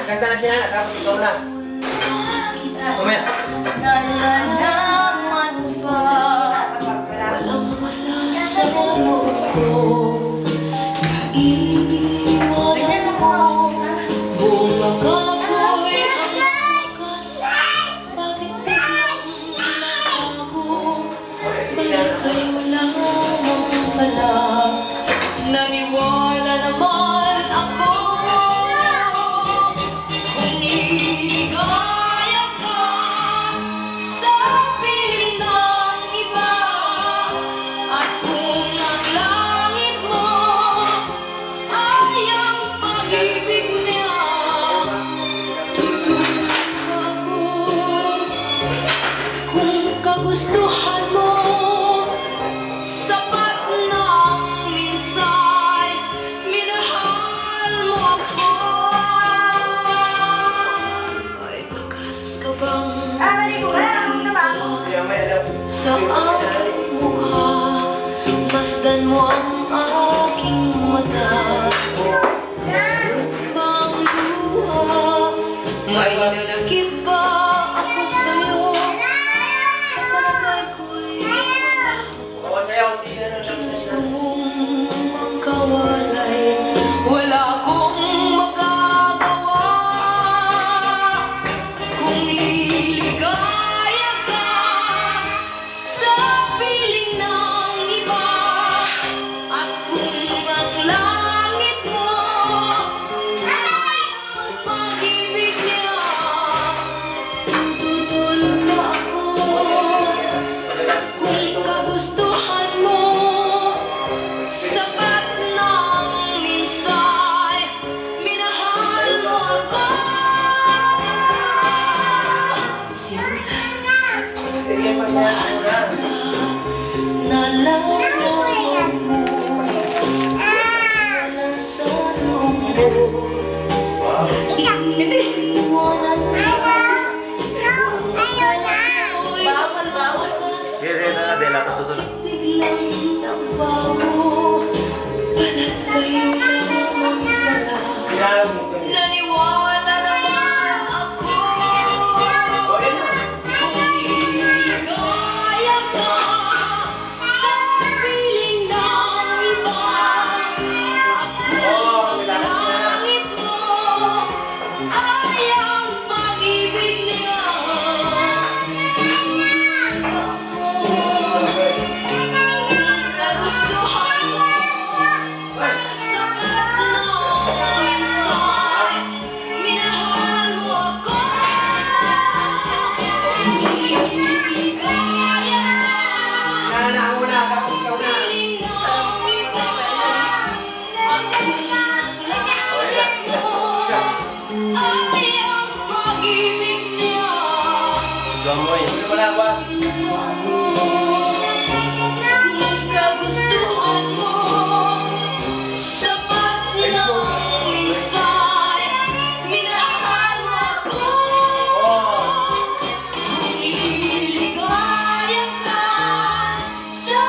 Kanta na siya, tapos ikaw na. Mamaya. Nalalaman mo ba? Walang-wala sa mundo ko. Naiiwan ako. Buong akala ko'y ang lakas. Bakit biglang nalago? Bakit kayo lamang pala? Naniwala naman ako. Kung ligaya ka sa piling ng iba, at kung ang langit mo ay ang pag-ibig niya, tutulog ako. Kung kagustuhan mo, sapat ng minsay, minahal mo ako. Ay bakas ka bang sa aking mukha? Masdan mo ang aking mata. Bang luha, may nanakit ba ako sa'yo? Sa palagay ko'y wala. Gusto mong magkawalay, wala akong magagawa. Kung liligaya ka sa piling ng iba, at kung ang langit mo ay ang pag-ibig niya, tutulog na ako. Kung kagustuhan mo, sapat ng minsay, minahal mo ako. Simulan sa nalalaman mo, wala sa loob mo, nag-iiwanan mo. Sige, na, Adela, pasusunod. Biglang nagbago, balat kayo lamang pala. Naniwala naman ako. Kung ligaya ka sa piling ng iba, at kung ang langit mo ay ang pag-ibig niya, kagustuhan mo, sapat ng minsay, minahal mo ako. Ligaya ka Na una, tapos ikaw na. piling ng iba, at kung ang langit mo ay ang pag-ibig niya. Gamoy. Wala ba? Kagustuhan mo, sapat ng minsay, minahal mo ako. Kung liligaya ka sa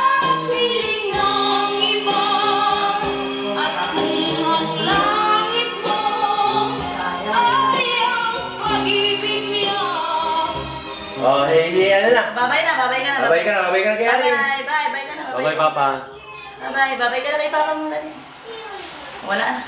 piling ng iba, at kung ang langit mo ay ang pag-ibig niya. Oh, ano na? Babay na, babay ka na. Babay ka na kay Ari. Bye, bye, bye ka na. Babay, Papa. Bye, babay ka na kay Papa muna din. Wala na.